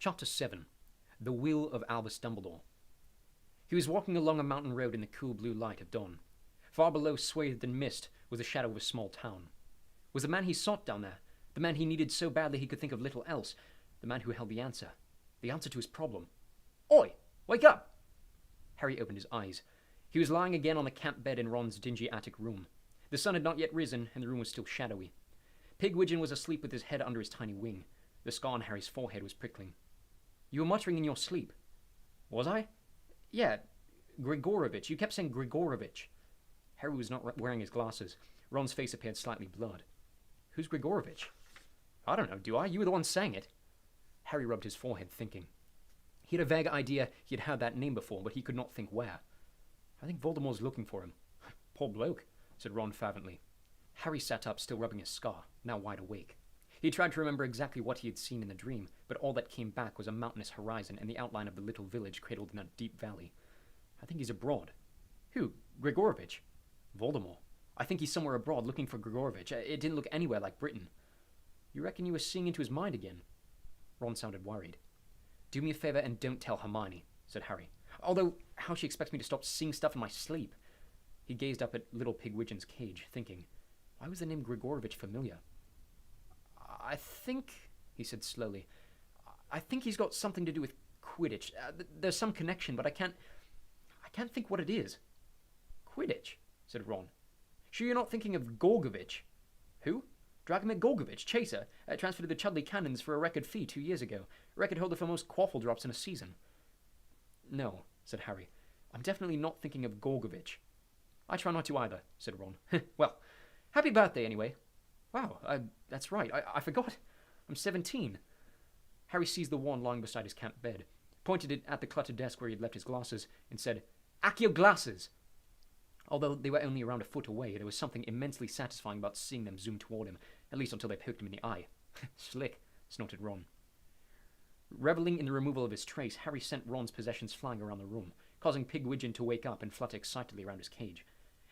Chapter 7. The Will of Albus Dumbledore. He was walking along a mountain road in the cool blue light of dawn. Far below, swathed in mist, was the shadow of a small town. Was the man he sought down there, the man he needed so badly he could think of little else, the man who held the answer to his problem? "Oi! Wake up!" Harry opened his eyes. He was lying again on the camp bed in Ron's dingy attic room. The sun had not yet risen, and the room was still shadowy. Pigwidgeon was asleep with his head under his tiny wing. The scar on Harry's forehead was prickling. "You were muttering in your sleep." "Was I?" "Yeah, Grigorovitch. You kept saying Grigorovitch." Harry was not wearing his glasses. Ron's face appeared slightly blurred. "Who's Grigorovitch?" "I don't know, do I? You were the one saying it." Harry rubbed his forehead, thinking. He had a vague idea he had heard that name before, but he could not think where. "I think Voldemort's looking for him." "Poor bloke," said Ron fervently. Harry sat up, still rubbing his scar, now wide awake. He tried to remember exactly what he had seen in the dream, but all that came back was a mountainous horizon and the outline of the little village cradled in a deep valley. "I think he's abroad." "Who? Grigorovitch?" "Voldemort. I think he's somewhere abroad looking for Grigorovitch. It didn't look anywhere like Britain." "You reckon you were seeing into his mind again?" Ron sounded worried. "Do me a favor and don't tell Hermione," said Harry. "Although, how she expects me to stop seeing stuff in my sleep." He gazed up at little Pigwidgeon's cage, thinking, why was the name Grigorovitch familiar? "I think," he said slowly, "I think he's got something to do with Quidditch. There's some connection, but I can't think what it is." "Quidditch," said Ron. "Sure you're not thinking of Gorgovitch?" "Who?" "Dragomir Gorgovitch, chaser, transferred to the Chudley Cannons for a record fee 2 years ago. Record holder for most quaffle drops in a season." "No," said Harry. "I'm definitely not thinking of Gorgovitch." "I try not to either," said Ron. "Well, happy birthday anyway." "Wow, that's right. I forgot. I'm 17. Harry seized the wand lying beside his camp bed, pointed it at the cluttered desk where he had left his glasses, and said, "Accio glasses!" Although they were only around a foot away, there was something immensely satisfying about seeing them zoom toward him, at least until they poked him in the eye. "Slick," snorted Ron. Reveling in the removal of his trace, Harry sent Ron's possessions flying around the room, causing Pigwidgeon to wake up and flutter excitedly around his cage.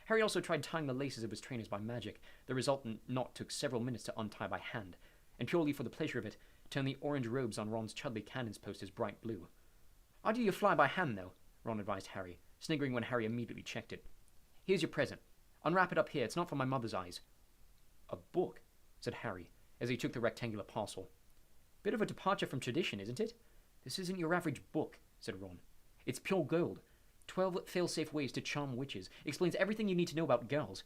Harry also tried tying the laces of his trainers by magic. The resultant knot took several minutes to untie by hand, and purely for the pleasure of it, turned the orange robes on Ron's Chudley Cannons posters bright blue. "I'll do your fly by hand, though," Ron advised Harry, sniggering when Harry immediately checked it. "Here's your present. Unwrap it up here. It's not for my mother's eyes." "A book," said Harry, as he took the rectangular parcel. "Bit of a departure from tradition, isn't it?" "This isn't your average book," said Ron. "It's pure gold. 12 fail-safe ways to charm witches. Explains everything you need to know about girls.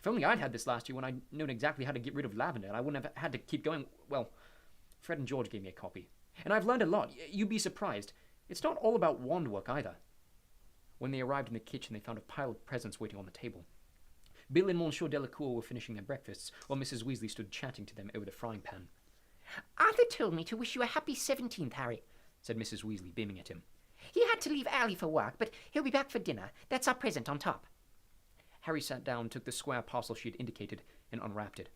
If only I'd had this last year when I'd known exactly how to get rid of lavender, I wouldn't have had to keep going. Well, Fred and George gave me a copy. And I've learned a lot. You'd be surprised. It's not all about wand work either." When they arrived in the kitchen, they found a pile of presents waiting on the table. Bill and Monsieur Delacour were finishing their breakfasts, while Mrs. Weasley stood chatting to them over the frying pan. "Arthur told me to wish you a happy 17th, Harry," said Mrs. Weasley, beaming at him. "He had to leave early for work, but he'll be back for dinner. That's our present on top." Harry sat down, took the square parcel she had indicated, and unwrapped it.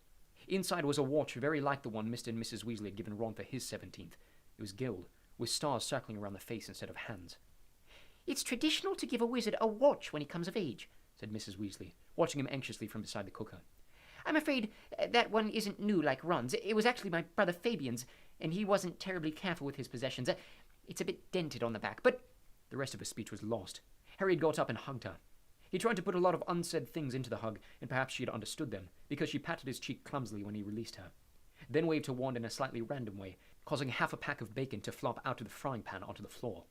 Inside was a watch very like the one Mr. and Mrs. Weasley had given Ron for his 17th. It was gilt, with stars circling around the face instead of hands. "It's traditional to give a wizard a watch when he comes of age," said Mrs. Weasley, watching him anxiously from beside the cooker. "I'm afraid that one isn't new like Ron's. It was actually my brother Fabian's, and he wasn't terribly careful with his possessions. It's a bit dented on the back, but—" The rest of her speech was lost. Harry had got up and hugged her. He tried to put a lot of unsaid things into the hug, and perhaps she had understood them, because she patted his cheek clumsily when he released her, then waved her wand in a slightly random way, causing half a pack of bacon to flop out of the frying pan onto the floor.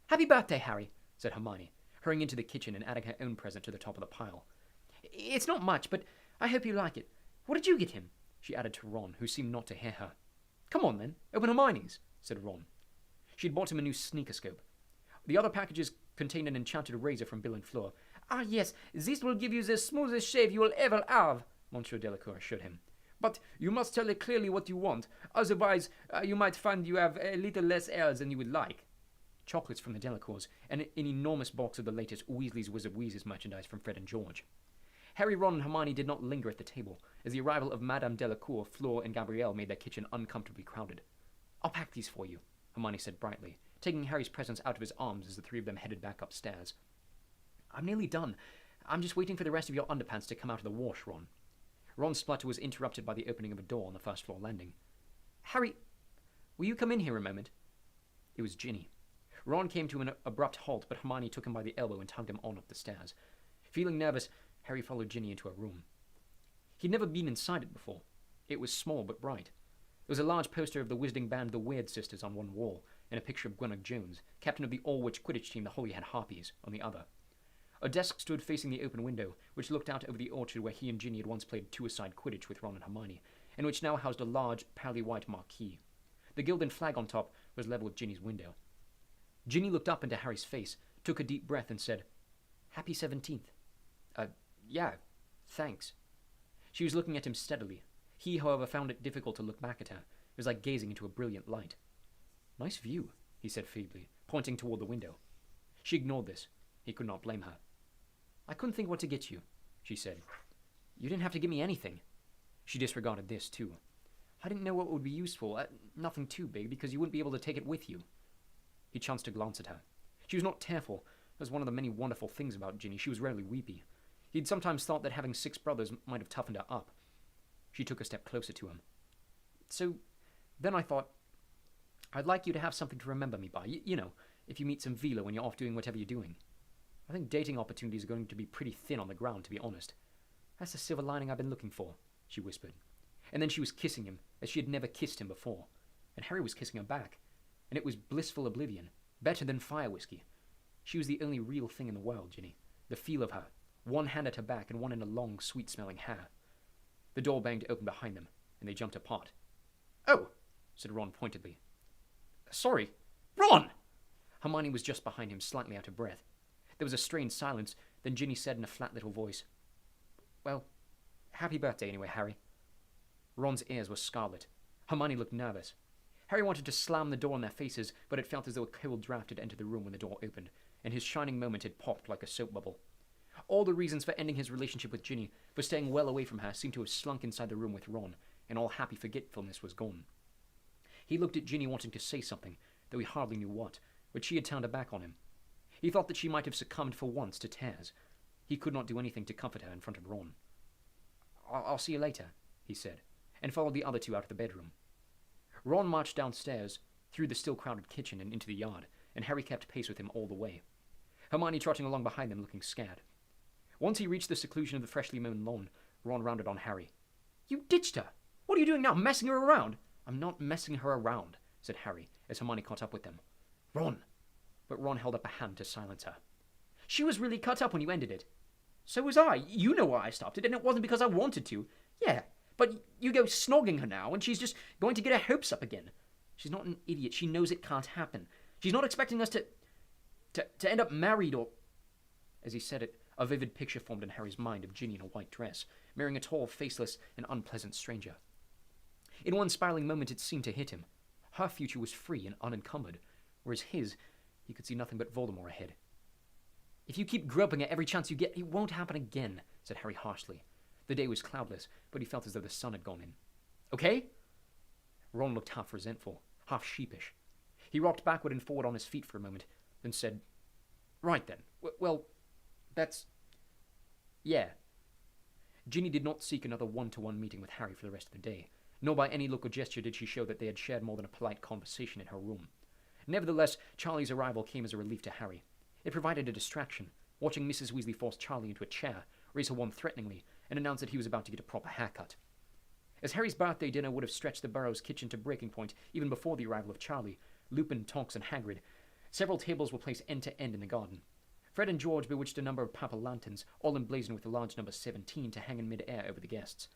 "Happy birthday, Harry," said Hermione, hurrying into the kitchen and adding her own present to the top of the pile. "It's not much, but I hope you like it. What did you get him?" she added to Ron, who seemed not to hear her. "Come on, then. Open Hermione's," said Ron. She had bought him a new sneakerscope. The other packages contained an enchanted razor from Bill and Fleur. "Ah, yes, this will give you the smoothest shave you will ever have," Monsieur Delacour assured him. "But you must tell it clearly what you want. Otherwise, you might find you have a little less hair than you would like." Chocolates from the Delacours, and an enormous box of the latest Weasley's Wizard Wheezes merchandise from Fred and George. Harry, Ron, and Hermione did not linger at the table, as the arrival of Madame Delacour, Fleur, and Gabrielle made their kitchen uncomfortably crowded. "I'll pack these for you," Hermione said brightly, taking Harry's presents out of his arms as the three of them headed back upstairs. "I'm nearly done. I'm just waiting for the rest of your underpants to come out of the wash, Ron." Ron's splutter was interrupted by the opening of a door on the first-floor landing. "Harry, will you come in here a moment?" It was Ginny. Ron came to an abrupt halt, but Hermione took him by the elbow and tugged him on up the stairs. Feeling nervous, Harry followed Ginny into a room. He'd never been inside it before. It was small but bright. There was a large poster of the wizarding band the Weird Sisters on one wall, and a picture of Gwyneth Jones, captain of the All-Witch Quidditch team the Holyhead Harpies, on the other. A desk stood facing the open window, which looked out over the orchard where he and Ginny had once played two-a-side Quidditch with Ron and Hermione, and which now housed a large, pally white marquee. The gilded flag on top was level with Ginny's window. Ginny looked up into Harry's face, took a deep breath, and said, "Happy 17th. Yeah, thanks." She was looking at him steadily. He, however, found it difficult to look back at her. It was like gazing into a brilliant light. "Nice view," he said feebly, pointing toward the window. She ignored this. He could not blame her. "I couldn't think what to get you," she said. "You didn't have to give me anything." She disregarded this, too. "I didn't know what would be useful. Nothing too big, because you wouldn't be able to take it with you." He chanced to glance at her. She was not tearful. That was one of the many wonderful things about Ginny. She was rarely weepy. He'd sometimes thought that having 6 brothers might have toughened her up. She took a step closer to him. "So, then I thought, I'd like you to have something to remember me by. You know, if you meet some velo when you're off doing whatever you're doing. I think dating opportunities are going to be pretty thin on the ground, to be honest. That's the silver lining I've been looking for," she whispered. And then she was kissing him, as she had never kissed him before. And Harry was kissing her back. And it was blissful oblivion. Better than fire whiskey. She was the only real thing in the world, Ginny. The feel of her. One hand at her back and one in a long, sweet-smelling hair. The door banged open behind them, and they jumped apart. "Oh," said Ron pointedly. "Sorry. Ron!" Hermione was just behind him, slightly out of breath. There was a strained silence, then Ginny said in a flat little voice, "Well, happy birthday anyway, Harry." Ron's ears were scarlet. Hermione looked nervous. Harry wanted to slam the door in their faces, but it felt as though a cold draft had entered the room when the door opened, and his shining moment had popped like a soap bubble. All the reasons for ending his relationship with Ginny, for staying well away from her, seemed to have slunk inside the room with Ron, and all happy forgetfulness was gone. He looked at Ginny wanting to say something, though he hardly knew what, but she had turned her back on him. He thought that she might have succumbed for once to tears. He could not do anything to comfort her in front of Ron. I'll see you later," he said, and followed the other two out of the bedroom. Ron marched downstairs, through the still crowded kitchen and into the yard, and Harry kept pace with him all the way. Hermione trotting along behind them, looking scared. Once he reached the seclusion of the freshly mown lawn, Ron rounded on Harry. "You ditched her! What are you doing now, messing her around?" "I'm not messing her around," said Harry, as Hermione caught up with them. "Ron!" But Ron held up a hand to silence her. "She was really cut up when you ended it." "So was I. You know why I stopped it, and it wasn't because I wanted to." "Yeah, but you go snogging her now, and she's just going to get her hopes up again." "She's not an idiot. She knows it can't happen. She's not expecting us to end up married or—" As he said it, a vivid picture formed in Harry's mind of Ginny in a white dress, marrying a tall, faceless, and unpleasant stranger. In one spiraling moment it seemed to hit him. Her future was free and unencumbered, whereas his, he could see nothing but Voldemort ahead. "If you keep groping at every chance you get, it won't happen again," said Harry harshly. The day was cloudless, but he felt as though the sun had gone in. "Okay?" Ron looked half resentful, half sheepish. He rocked backward and forward on his feet for a moment, then said, "Right then. Well, that's... yeah." Ginny did not seek another one-to-one meeting with Harry for the rest of the day, nor by any look or gesture did she show that they had shared more than a polite conversation in her room. Nevertheless, Charlie's arrival came as a relief to Harry. It provided a distraction, watching Mrs. Weasley force Charlie into a chair, raise her wand threateningly, and announce that he was about to get a proper haircut. As Harry's birthday dinner would have stretched the Burrows' kitchen to breaking point even before the arrival of Charlie, Lupin, Tonks, and Hagrid, several tables were placed end to end in the garden. Fred and George bewitched a number of paper lanterns, all emblazoned with the large number 17 to hang in mid-air over the guests.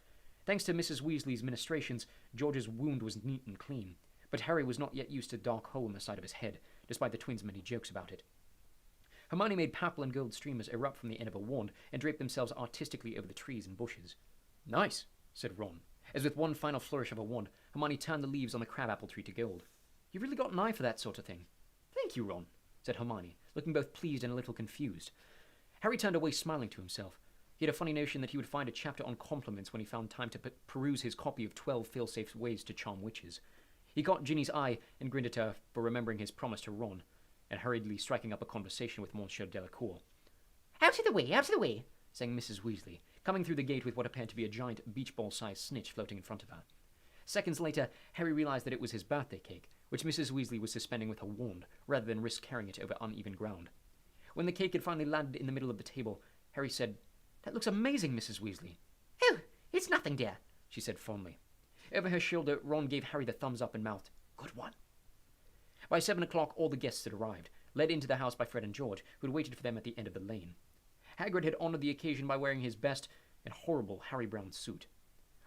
Thanks to Mrs. Weasley's ministrations, George's wound was neat and clean, but Harry was not yet used to the dark hole in the side of his head, despite the twins' many jokes about it. Hermione made purple and gold streamers erupt from the end of a wand and draped themselves artistically over the trees and bushes. "Nice," said Ron, as with one final flourish of a wand, Hermione turned the leaves on the crabapple tree to gold. "You've really got an eye for that sort of thing." "Thank you, Ron," said Hermione, looking both pleased and a little confused. Harry turned away smiling to himself. He had a funny notion that he would find a chapter on compliments when he found time to peruse his copy of 12 fail-safe ways to charm witches. He caught Ginny's eye and grinned at her for remembering his promise to Ron, and hurriedly striking up a conversation with Monsieur Delacour. "Out of the way, out of the way," sang Mrs. Weasley, coming through the gate with what appeared to be a giant beach ball-sized snitch floating in front of her. Seconds later, Harry realized that it was his birthday cake, which Mrs. Weasley was suspending with her wand, rather than risk carrying it over uneven ground. When the cake had finally landed in the middle of the table, Harry said, "That looks amazing, Mrs. Weasley." "Oh, it's nothing, dear," she said fondly. Over her shoulder, Ron gave Harry the thumbs up and mouthed, "Good one." By 7 o'clock, all the guests had arrived, led into the house by Fred and George, who had waited for them at the end of the lane. Hagrid had honoured the occasion by wearing his best and horrible Harry Brown suit.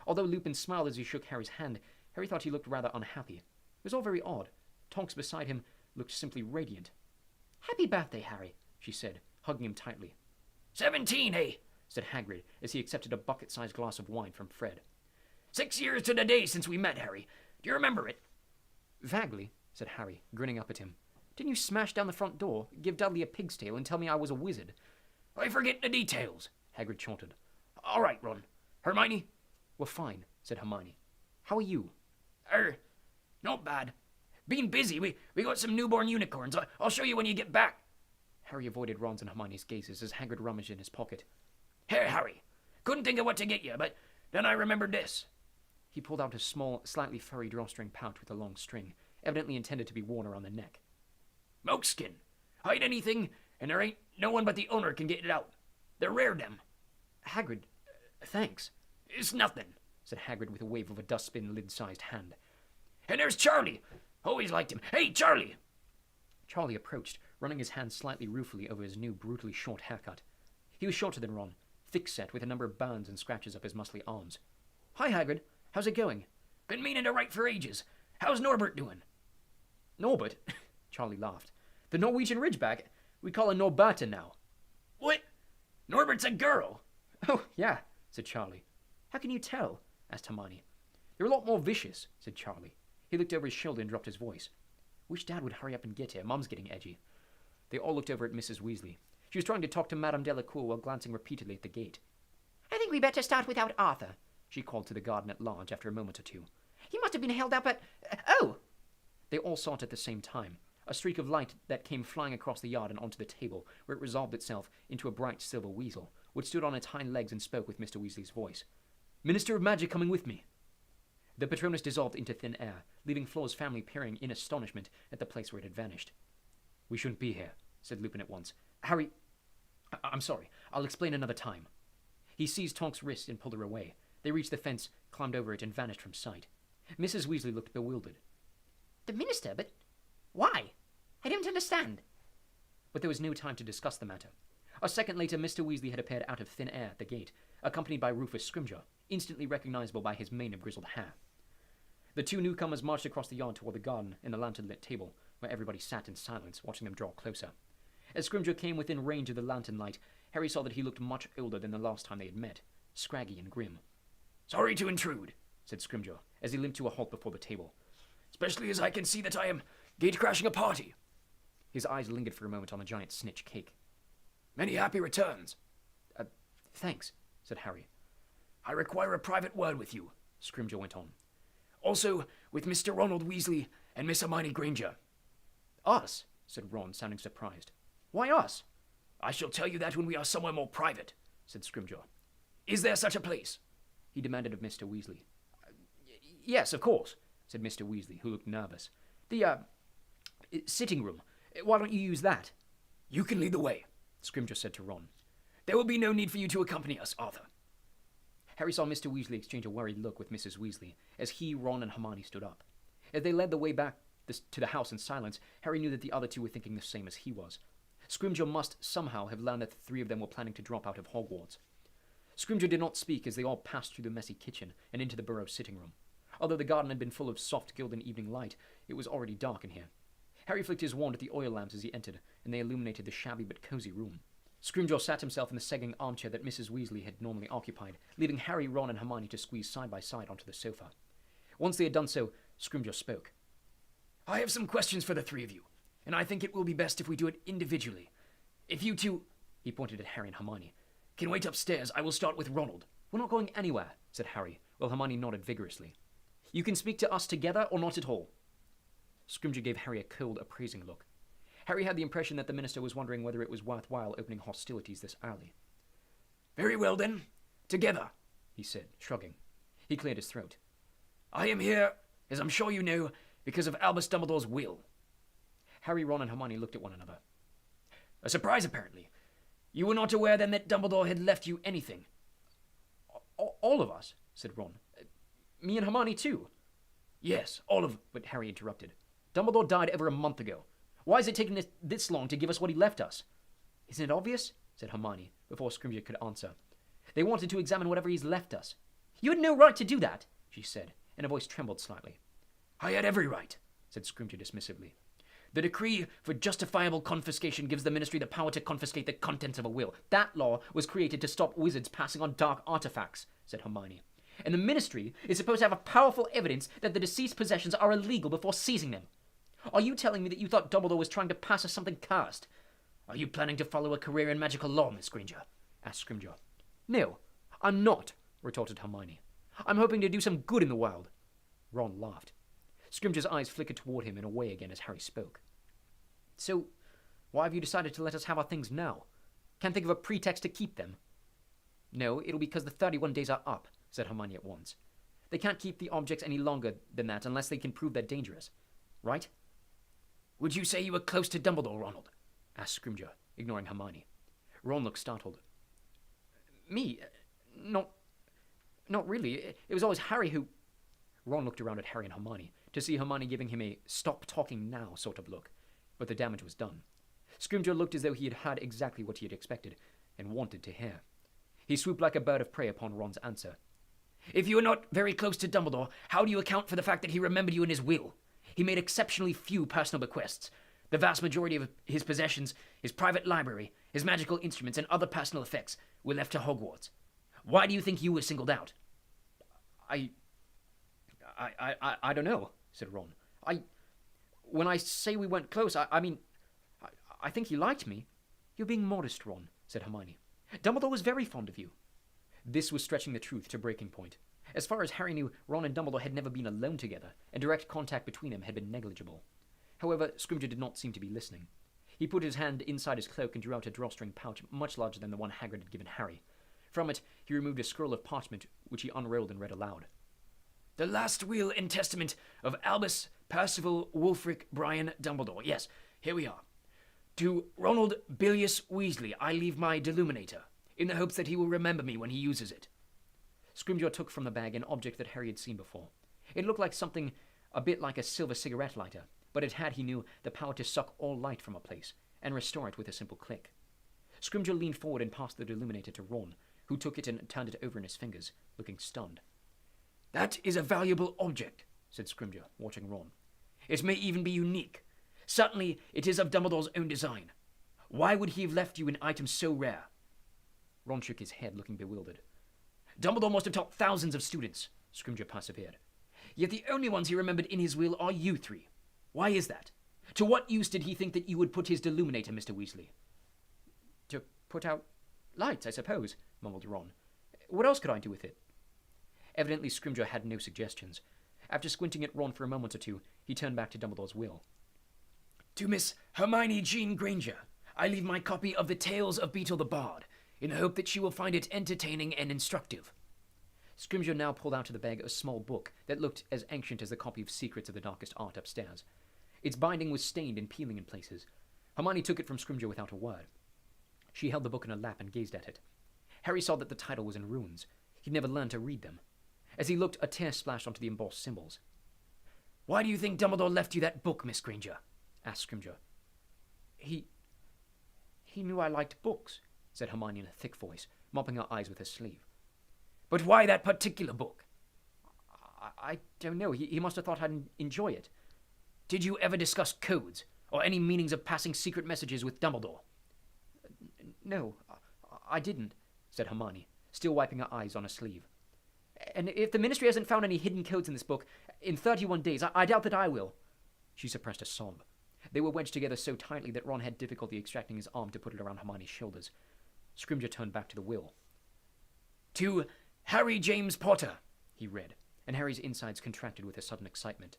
Although Lupin smiled as he shook Harry's hand, Harry thought he looked rather unhappy. It was all very odd. Tonks beside him looked simply radiant. "Happy birthday, Harry," she said, hugging him tightly. 17, eh? Said Hagrid as he accepted a bucket-sized glass of wine from Fred. 6 years to the day since we met, Harry. Do you remember it? Vaguely, said Harry, grinning up at him. Didn't you smash down the front door, give Dudley a pig's tail, and tell me I was a wizard? I forget the details, Hagrid chortled. All right, Ron. Hermione? We're fine, said Hermione. How are you? Not bad. Been busy. We got some newborn unicorns. I'll show you when you get back. Harry avoided Ron's and Hermione's gazes as Hagrid rummaged in his pocket. Here, Harry. Couldn't think of what to get you, but then I remembered this. He pulled out a small, slightly furry drawstring pouch with a long string, evidently intended to be worn around the neck. Moleskin. Hide anything, and there ain't no one but the owner can get it out. They're rare, them. Hagrid, thanks, It's nothing. said Hagrid with a wave of a dustbin lid-sized hand. And there's Charlie. Always liked him. Hey, Charlie! Charlie approached, running his hand slightly ruefully over his new, brutally short haircut. He was shorter than Ron, thick-set, with a number of burns and scratches up his muscly arms. Hi, Hagrid. How's it going? Been meaning to write for ages. How's Norbert doing? Norbert? Charlie laughed. The Norwegian Ridgeback? We call her Norberta now. What? Norbert's a girl. Oh, yeah, said Charlie. How can you tell? Asked Hermione. They're a lot more vicious, said Charlie. He looked over his shoulder and dropped his voice. Wish Dad would hurry up and get here. Mum's getting edgy. They all looked over at Mrs. Weasley. She was trying to talk to Madame Delacour while glancing repeatedly at the gate. "I think we better start without Arthur," She called to the garden at large after a moment or two. "He must have been held up at... Oh!" They all saw it at the same time, a streak of light that came flying across the yard and onto the table, where it resolved itself into a bright silver weasel, which stood on its hind legs and spoke with Mr. Weasley's voice. Minister of Magic coming with me. The Patronus dissolved into thin air, leaving Flora's family peering in astonishment at the place where it had vanished. We shouldn't be here, said Lupin at once. Harry... I'm sorry. I'll explain another time. He seized Tonks' wrist and pulled her away. They reached the fence, climbed over it, and vanished from sight. Mrs. Weasley looked bewildered. "The minister? But why? I don't understand." But there was no time to discuss the matter. A second later, Mr. Weasley had appeared out of thin air at the gate, accompanied by Rufus Scrimgeour, instantly recognizable by his mane of grizzled hair. The two newcomers marched across the yard toward the garden and the lantern-lit table, where everybody sat in silence, watching them draw closer. As Scrimgeour came within range of the lantern light, Harry saw that he looked much older than the last time they had met, scraggy and grim. Sorry to intrude, said Scrimgeour, as he limped to a halt before the table. Especially as I can see that I am gate-crashing a party. His eyes lingered for a moment on the giant snitch cake. Many happy returns. Thanks, said Harry. I require a private word with you, Scrimgeour went on. Also, with Mr. Ronald Weasley and Miss Hermione Granger. Us, said Ron, sounding surprised. Why us? I shall tell you that when we are somewhere more private, said Scrimgeour. Is there such a place? He demanded of Mr. Weasley. Yes, of course, said Mr. Weasley, who looked nervous. The, sitting room. Why don't you use that? You can lead the way, Scrimgeour said to Ron. There will be no need for you to accompany us, Arthur. Harry saw Mr. Weasley exchange a worried look with Mrs. Weasley, as he, Ron, and Hermione stood up. As they led the way back to the house in silence, Harry knew that the other two were thinking the same as he was. Scrimgeour must somehow have learned that the three of them were planning to drop out of Hogwarts. Scrimgeour did not speak as they all passed through the messy kitchen and into the Burrow sitting room. Although the garden had been full of soft golden evening light, it was already dark in here. Harry flicked his wand at the oil lamps as he entered, and they illuminated the shabby but cosy room. Scrimgeour sat himself in the sagging armchair that Mrs. Weasley had normally occupied, leaving Harry, Ron, and Hermione to squeeze side by side onto the sofa. Once they had done so, Scrimgeour spoke. I have some questions for the three of you, and I think it will be best if we do it individually. If you two, he pointed at Harry and Hermione, can wait upstairs, I will start with Ronald. We're not going anywhere, said Harry, while Hermione nodded vigorously. You can speak to us together or not at all. Scrimgeour gave Harry a cold, appraising look. Harry had the impression that the minister was wondering whether it was worthwhile opening hostilities this early. Very well then, together, he said, shrugging. He cleared his throat. I am here, as I'm sure you know, Because of Albus Dumbledore's will. Harry, Ron, and Hermione looked at one another. A surprise, apparently. You were not aware then that Dumbledore had left you anything. All of us, said Ron. Me and Hermione too. Yes, all of... But Harry interrupted. Dumbledore died over a month ago. Why is it taking this long to give us what he left us? Isn't it obvious? Said Hermione, before Scrimgeour could answer. They wanted to examine whatever he's left us. You had no right to do that, she said, and her voice trembled slightly. I had every right, said Scrimgeour dismissively. The decree for justifiable confiscation gives the Ministry the power to confiscate the contents of a will. That law was created to stop wizards passing on dark artifacts, said Hermione. And the Ministry is supposed to have a powerful evidence that the deceased's possessions are illegal before seizing them. Are you telling me that you thought Dumbledore was trying to pass us something cursed? Are you planning to follow a career in magical law, Miss Granger? Asked Scrimgeour. No, I'm not, retorted Hermione. I'm hoping to do some good in the world. Ron laughed. Scrimgeour's eyes flickered toward him and away again as Harry spoke. So, why have you decided to let us have our things now? Can't think of a pretext to keep them. No, it'll be because the 31 days are up, said Hermione at once. They can't keep the objects any longer than that unless they can prove they're dangerous. Right? Would you say you were close to Dumbledore, Ronald? Asked Scrimgeour, ignoring Hermione. Ron looked startled. Me? Not really. It was always Harry who... Ron looked around at Harry and Hermione to see Hermione giving him a stop talking now sort of look. But the damage was done. Scrimgeour looked as though he had had exactly what he had expected and wanted to hear. He swooped like a bird of prey upon Ron's answer. If you were not very close to Dumbledore, how do you account for the fact that he remembered you in his will? He made exceptionally few personal bequests. The vast majority of his possessions, his private library, his magical instruments, and other personal effects were left to Hogwarts. Why do you think you were singled out? I don't know, said Ron. When I say we weren't close, I mean, I think he liked me. You're being modest, Ron, said Hermione. Dumbledore was very fond of you. This was stretching the truth to breaking point. As far as Harry knew, Ron and Dumbledore had never been alone together, and direct contact between them had been negligible. However, Scrimgeour did not seem to be listening. He put his hand inside his cloak and drew out a drawstring pouch much larger than the one Hagrid had given Harry. From it, he removed a scroll of parchment, which he unrolled and read aloud. The last will and testament of Albus Percival Wulfric Brian Dumbledore. Yes, here we are. To Ronald Bilious Weasley, I leave my Deluminator, in the hopes that he will remember me when he uses it. Scrimgeour took from the bag an object that Harry had seen before. It looked like something a bit like a silver cigarette lighter, but it had, he knew, the power to suck all light from a place and restore it with a simple click. Scrimgeour leaned forward and passed the Deluminator to Ron, who took it and turned it over in his fingers, looking stunned. That is a valuable object, said Scrimgeour, watching Ron. It may even be unique. Certainly, it is of Dumbledore's own design. Why would he have left you an item so rare? Ron shook his head, looking bewildered. Dumbledore must have taught thousands of students, Scrimgeour persevered. Yet the only ones he remembered in his will are you three. Why is that? To what use did he think that you would put his Deluminator, Mr. Weasley? To put out lights, I suppose, mumbled Ron. What else could I do with it? Evidently, Scrimgeour had no suggestions. After squinting at Ron for a moment or two, he turned back to Dumbledore's will. To Miss Hermione Jean Granger, I leave my copy of the Tales of Beetle the Bard, in the hope that she will find it entertaining and instructive. Scrimgeour now pulled out of the bag a small book that looked as ancient as the copy of Secrets of the Darkest Art upstairs. Its binding was stained and peeling in places. Hermione took it from Scrimgeour without a word. She held the book in her lap and gazed at it. Harry saw that the title was in runes. He'd never learned to read them. As he looked, a tear splashed onto the embossed symbols. Why do you think Dumbledore left you that book, Miss Granger? Asked Scrimgeour. He knew I liked books, said Hermione in a thick voice, mopping her eyes with her sleeve. But why that particular book? I don't know. He must have thought I'd enjoy it. Did you ever discuss codes, or any meanings of passing secret messages with Dumbledore? No, I didn't, said Hermione, still wiping her eyes on her sleeve. And if the Ministry hasn't found any hidden codes in this book, in 31 days, I doubt that I will. She suppressed a sob. They were wedged together so tightly that Ron had difficulty extracting his arm to put it around Hermione's shoulders. Scrimgeour turned back to the will. To Harry James Potter, he read, and Harry's insides contracted with a sudden excitement.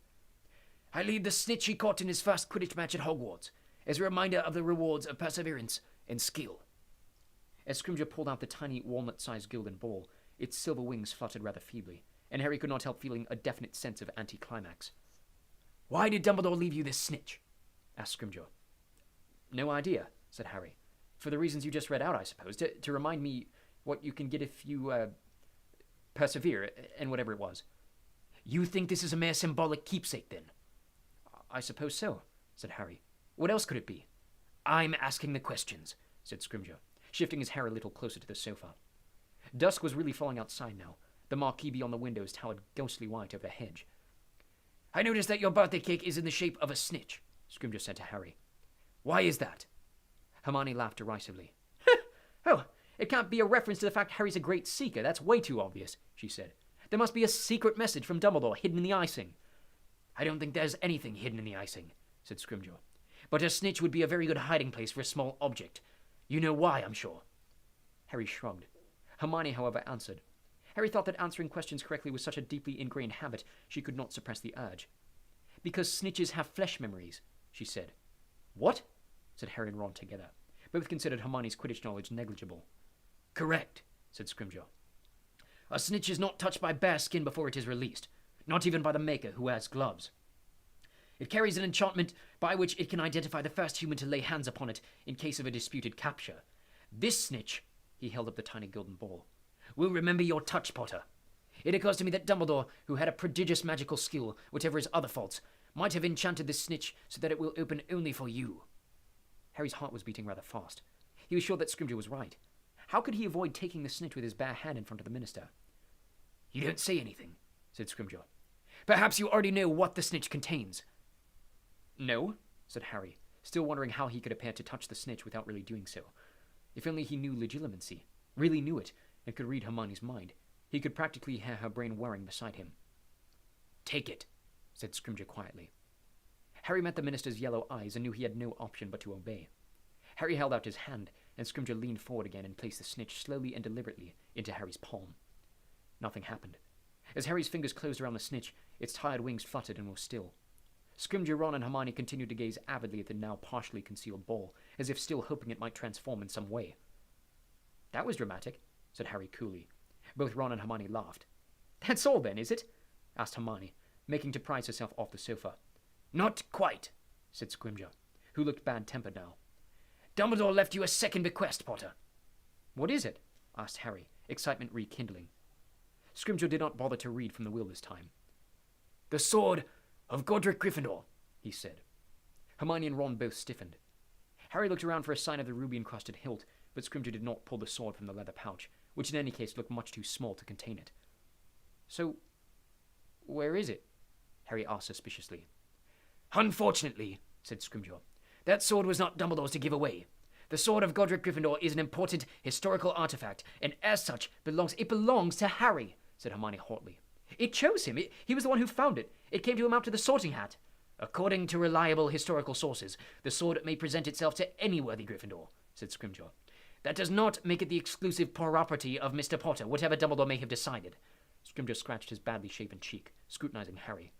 I leave the snitch he caught in his first Quidditch match at Hogwarts, as a reminder of the rewards of perseverance and skill. As Scrimgeour pulled out the tiny walnut-sized gilded ball, its silver wings fluttered rather feebly, and Harry could not help feeling a definite sense of anticlimax. Why did Dumbledore leave you this snitch? Asked Scrimgeour. No idea, said Harry. For the reasons you just read out, I suppose. To remind me what you can get if you, persevere, and whatever it was. You think this is a mere symbolic keepsake, then? I suppose so, said Harry. What else could it be? I'm asking the questions, said Scrimgeour, shifting his hair a little closer to the sofa. Dusk was really falling outside now. The marquee beyond the windows towered ghostly white over the hedge. I noticed that your birthday cake is in the shape of a snitch, Scrimgeour said to Harry. Why is that? Hermione laughed derisively. Oh, it can't be a reference to the fact Harry's a great seeker. That's way too obvious, she said. There must be a secret message from Dumbledore hidden in the icing. I don't think there's anything hidden in the icing, said Scrimgeour. But a snitch would be a very good hiding place for a small object. You know why, I'm sure. Harry shrugged. Hermione, however, answered. Harry thought that answering questions correctly was such a deeply ingrained habit she could not suppress the urge. Because snitches have flesh memories, she said. What? Said Harry and Ron together. Both considered Hermione's Quidditch knowledge negligible. Correct, said Scrimgeour. A snitch is not touched by bare skin before it is released, not even by the Maker, who wears gloves. It carries an enchantment by which it can identify the first human to lay hands upon it in case of a disputed capture. This snitch, he held up the tiny golden ball, will remember your touch, Potter. It occurs to me that Dumbledore, who had a prodigious magical skill, whatever his other faults, might have enchanted this snitch so that it will open only for you. Harry's heart was beating rather fast. He was sure that Scrimgeour was right. How could he avoid taking the snitch with his bare hand in front of the minister? You don't say anything, said Scrimgeour. Perhaps you already know what the snitch contains. No, said Harry, still wondering how he could appear to touch the snitch without really doing so. If only he knew legilimency, really knew it, and could read Hermione's mind, he could practically hear her brain whirring beside him. Take it, said Scrimgeour quietly. Harry met the minister's yellow eyes and knew he had no option but to obey. Harry held out his hand, and Scrimgeour leaned forward again and placed the snitch slowly and deliberately into Harry's palm. Nothing happened. As Harry's fingers closed around the snitch, its tired wings fluttered and were still. Scrimgeour, Ron, and Hermione continued to gaze avidly at the now partially concealed ball, as if still hoping it might transform in some way. That was dramatic, said Harry coolly. Both Ron and Hermione laughed. That's all, then, is it? Asked Hermione, making to prise herself off the sofa. Not quite, said Scrimgeour, who looked bad-tempered now. Dumbledore left you a second bequest, Potter. What is it? Asked Harry, excitement rekindling. Scrimgeour did not bother to read from the will this time. The sword of Godric Gryffindor, he said. Hermione and Ron both stiffened. Harry looked around for a sign of the ruby-encrusted hilt, but Scrimgeour did not pull the sword from the leather pouch, which in any case looked much too small to contain it. So, where is it? Harry asked suspiciously. Unfortunately, said Scrimgeour, that sword was not Dumbledore's to give away. The sword of Godric Gryffindor is an important historical artifact, and as such belongs to Harry, said Hermione hotly. It chose him. He was the one who found it. It came to him after the Sorting Hat. According to reliable historical sources, the sword may present itself to any worthy Gryffindor, said Scrimgeour. That does not make it the exclusive property of Mr. Potter, whatever Dumbledore may have decided. Scrimgeour scratched his badly shaven cheek, scrutinizing Harry.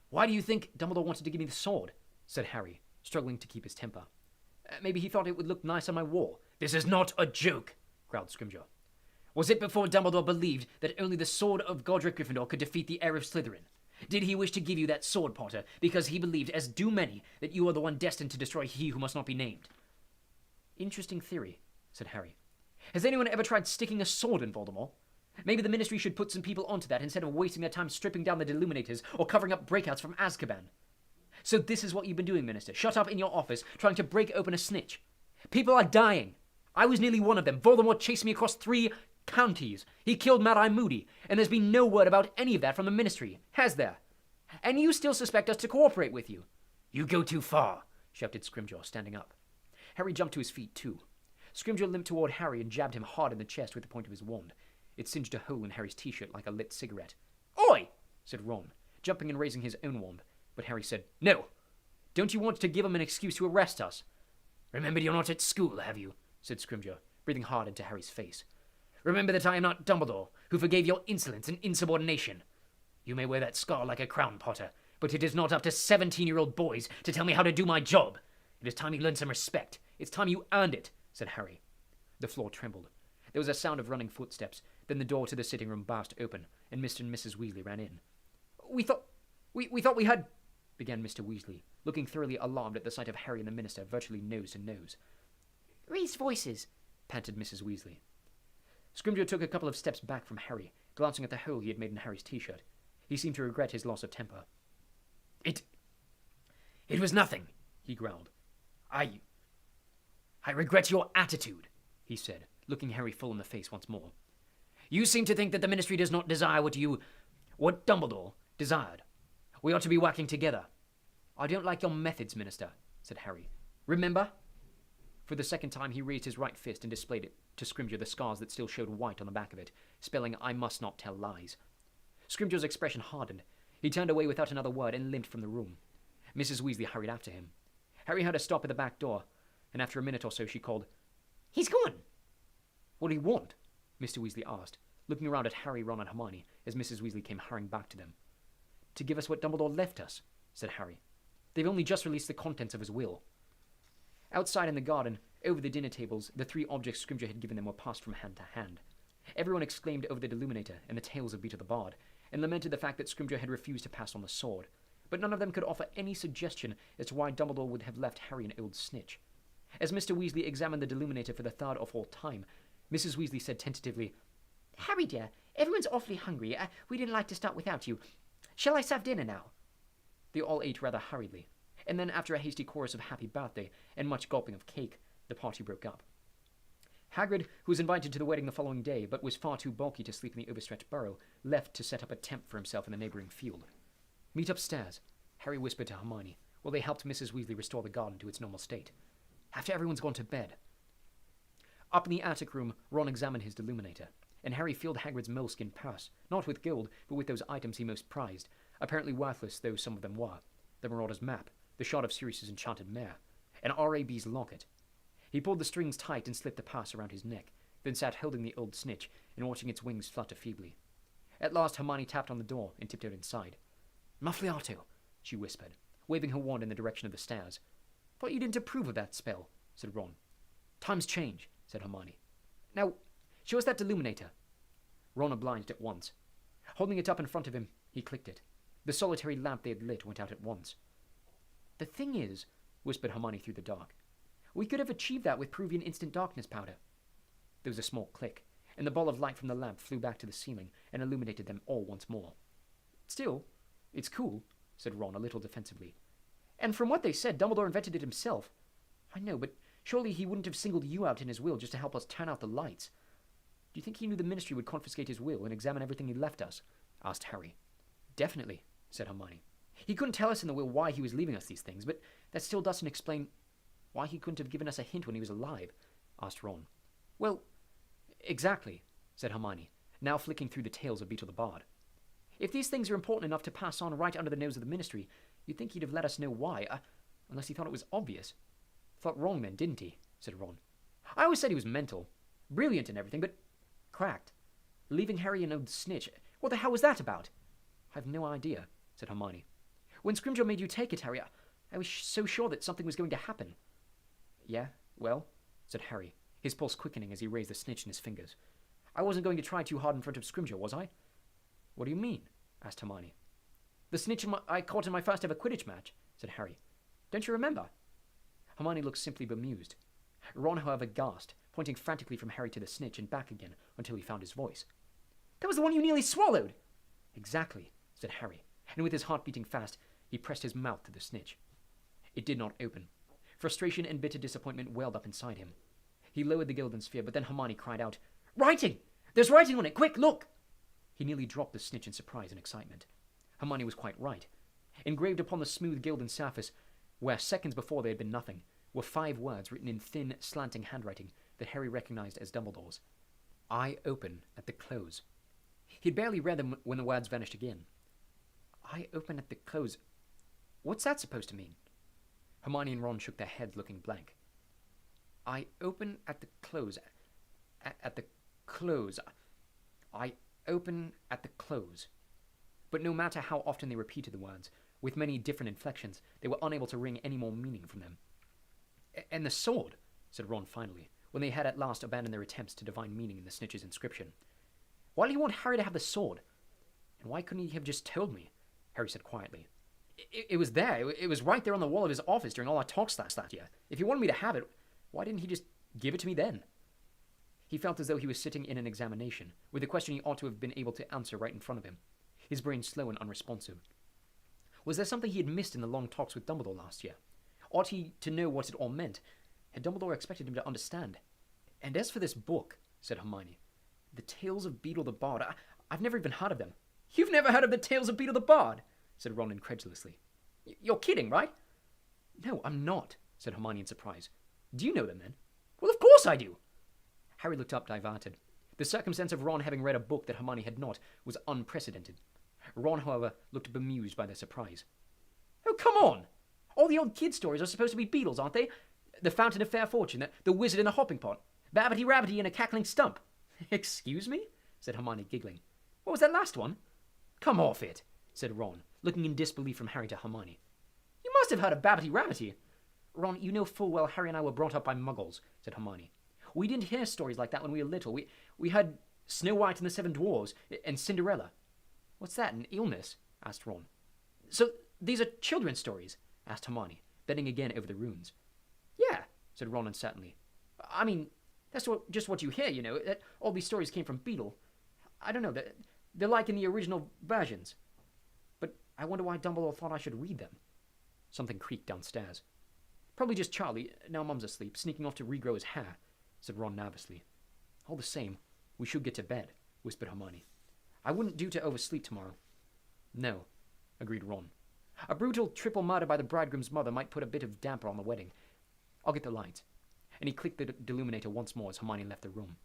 Why do you think Dumbledore wanted to give me the sword? Said Harry, struggling to keep his temper. Maybe he thought it would look nice on my wall. This is not a joke, growled Scrimgeour. Was it before Dumbledore believed that only the sword of Godric Gryffindor could defeat the heir of Slytherin? Did he wish to give you that sword, Potter, because he believed, as do many, that you are the one destined to destroy he who must not be named? Interesting theory, said Harry. Has anyone ever tried sticking a sword in Voldemort? Maybe the Ministry should put some people onto that instead of wasting their time stripping down the Deluminators or covering up breakouts from Azkaban. So this is what you've been doing, Minister. Shut up in your office, trying to break open a snitch. People are dying. I was nearly one of them. Voldemort chased me across 3 counties. He killed Mad-Eye Moody, and there's been no word about any of that from the Ministry, has there? And you still suspect us to cooperate with you? You go too far, shouted Scrimgeour, standing up. Harry jumped to his feet, too. Scrimgeour limped toward Harry and jabbed him hard in the chest with the point of his wand. It singed a hole in Harry's t-shirt like a lit cigarette. Oi! Said Ron, jumping and raising his own wand. But Harry said, No. Don't you want to give him an excuse to arrest us? Remembered you're not at school, have you? Said Scrimgeour, breathing hard into Harry's face. Remember that I am not Dumbledore, who forgave your insolence and insubordination. You may wear that scar like a crown, Potter, but it is not up to 17-year-old boys to tell me how to do my job. It is time you learned some respect. It's time you earned it, said Harry. The floor trembled. There was a sound of running footsteps. Then the door to the sitting room burst open, and Mr. and Mrs. Weasley ran in. We thought we had... began Mr. Weasley, looking thoroughly alarmed at the sight of Harry and the minister virtually nose to nose. Raised voices, Panted Mrs. Weasley. Scrimgeour took a couple of steps back from Harry, glancing at the hole he had made in Harry's t-shirt. He seemed to regret his loss of temper. It was nothing, he growled. I regret your attitude, he said, looking Harry full in the face once more. You seem to think that the Ministry does not desire what Dumbledore desired. We ought to be working together. I don't like your methods, Minister, said Harry. Remember? For the second time he raised his right fist and displayed it to Scrimgeour the scars that still showed white on the back of it, spelling I must not tell lies. Scrimgeour's expression hardened. He turned away without another word and limped from the room. Mrs. Weasley hurried after him. Harry heard her stop at the back door, and after a minute or so she called, He's gone. What do you want? Mr. Weasley asked, looking around at Harry, Ron, and Hermione as Mrs. Weasley came hurrying back to them. To give us what Dumbledore left us, said Harry. They've only just released the contents of his will. Outside in the garden, over the dinner tables, the 3 objects Scrimgeour had given them were passed from hand to hand. Everyone exclaimed over the Deluminator and the tales of Beetle the Bard, and lamented the fact that Scrimgeour had refused to pass on the sword, but none of them could offer any suggestion as to why Dumbledore would have left Harry an old snitch. As Mr. Weasley examined the Deluminator for the 3rd or 4th time, Mrs. Weasley said tentatively, Harry dear, everyone's awfully hungry. We didn't like to start without you. Shall I serve dinner now? They all ate rather hurriedly, and then after a hasty chorus of happy birthday and much gulping of cake, the party broke up. Hagrid, who was invited to the wedding the following day but was far too bulky to sleep in the overstretched burrow, left to set up a tent for himself in the neighbouring field. Meet upstairs, Harry whispered to Hermione, while they helped Mrs. Weasley restore the garden to its normal state. After everyone's gone to bed. Up in the attic room, Ron examined his Deluminator, and Harry filled Hagrid's moleskin purse, not with gold, but with those items he most prized, apparently worthless though some of them were: the Marauder's map, the shard of Sirius's enchanted mare, and R.A.B.'s locket. He pulled the strings tight and slipped the purse around his neck, then sat holding the old snitch and watching its wings flutter feebly. At last Hermione tapped on the door and tiptoed inside. Muffliato, she whispered, waving her wand in the direction of the stairs. Thought you didn't approve of that spell, said Ron. Times change, said Hermione. Now, show us that Deluminator. Ron obliged at once. Holding it up in front of him, he clicked it. The solitary lamp they had lit went out at once. The thing is, whispered Hermione through the dark, we could have achieved that with Peruvian instant darkness powder. There was a small click, and the ball of light from the lamp flew back to the ceiling and illuminated them all once more. Still, it's cool, said Ron a little defensively. And from what they said, Dumbledore invented it himself. I know, but surely he wouldn't have singled you out in his will just to help us turn out the lights. Do you think he knew the Ministry would confiscate his will and examine everything he left us? Asked Harry. Definitely, said Hermione. He couldn't tell us in the will why he was leaving us these things, but that still doesn't explain why he couldn't have given us a hint when he was alive, asked Ron. Well, exactly, said Hermione, now flicking through the tales of Beetle the Bard. If these things are important enough to pass on right under the nose of the Ministry, you'd think he'd have let us know why, unless he thought it was obvious. Thought wrong then, didn't he? Said Ron. I always said he was mental. Brilliant and everything, but cracked. Leaving Harry an old snitch. What the hell was that about? I've no idea, said Hermione. When Scrimgeour made you take it, Harry, I was so sure that something was going to happen. Yeah, well, said Harry, his pulse quickening as he raised the snitch in his fingers. I wasn't going to try too hard in front of Scrimgeour, was I? What do you mean? Asked Hermione. The snitch I caught in my first ever Quidditch match, said Harry. Don't you remember? Hermione looked simply bemused. Ron, however, gasped, pointing frantically from Harry to the snitch and back again until he found his voice. That was the one you nearly swallowed! Exactly, said Harry, and with his heart beating fast, he pressed his mouth to the snitch. It did not open. Frustration and bitter disappointment welled up inside him. He lowered the Gildan sphere, but then Hermione cried out, Writing! There's writing on it! Quick, look! He nearly dropped the snitch in surprise and excitement. Hermione was quite right. Engraved upon the smooth Gildan surface, where seconds before there had been nothing, were 5 words written in thin, slanting handwriting that Harry recognized as Dumbledore's. I open at the close. He'd barely read them when the words vanished again. I open at the close. What's that supposed to mean? Hermione and Ron shook their heads, looking blank. I open at the close. At the close. I open at the close. But no matter how often they repeated the words, with many different inflections, they were unable to wring any more meaning from them. And the sword, said Ron finally, when they had at last abandoned their attempts to divine meaning in the snitch's inscription. Why do you want Harry to have the sword? And why couldn't he have just told me? Harry said quietly. It was there. It was right there on the wall of his office during all our talks that year. If he wanted me to have it, why didn't he just give it to me then? He felt as though he was sitting in an examination, with a question he ought to have been able to answer right in front of him, his brain slow and unresponsive. Was there something he had missed in the long talks with Dumbledore last year? Ought he to know what it all meant? Had Dumbledore expected him to understand? And as for this book, said Hermione, the Tales of Beedle the Bard, I've never even heard of them. You've never heard of the Tales of Beedle the Bard? Said Ron incredulously. You're kidding, right? No, I'm not, said Hermione in surprise. Do you know them then? Well, of course I do. Harry looked up, diverted. The circumstance of Ron having read a book that Hermione had not was unprecedented. Ron, however, looked bemused by their surprise. Oh, come on! All the old kid stories are supposed to be beetles, aren't they? The Fountain of Fair Fortune, the Wizard in the Hopping Pot, Babbity Rabbity and a Cackling Stump. Excuse me? Said Hermione, giggling. What was that last one? Come off it, said Ron, looking in disbelief from Harry to Hermione. You must have heard of Babbity Rabbity. Ron, you know full well Harry and I were brought up by muggles, said Hermione. We didn't hear stories like that when we were little. We had Snow White and the Seven Dwarfs and Cinderella. What's that, an illness? Asked Ron. So these are children's stories? Asked Hermione, bending again over the runes. Yeah, said Ron uncertainly. I mean, that's just what you hear, you know, that all these stories came from Beedle. I don't know, they're like in the original versions. But I wonder why Dumbledore thought I should read them. Something creaked downstairs. Probably just Charlie, now Mum's asleep, sneaking off to regrow his hair, said Ron nervously. All the same, we should get to bed, whispered Hermione. I wouldn't do to oversleep tomorrow. No, agreed Ron. A brutal triple murder by the bridegroom's mother might put a bit of damper on the wedding. I'll get the lights. And he clicked the deluminator once more as Hermione left the room.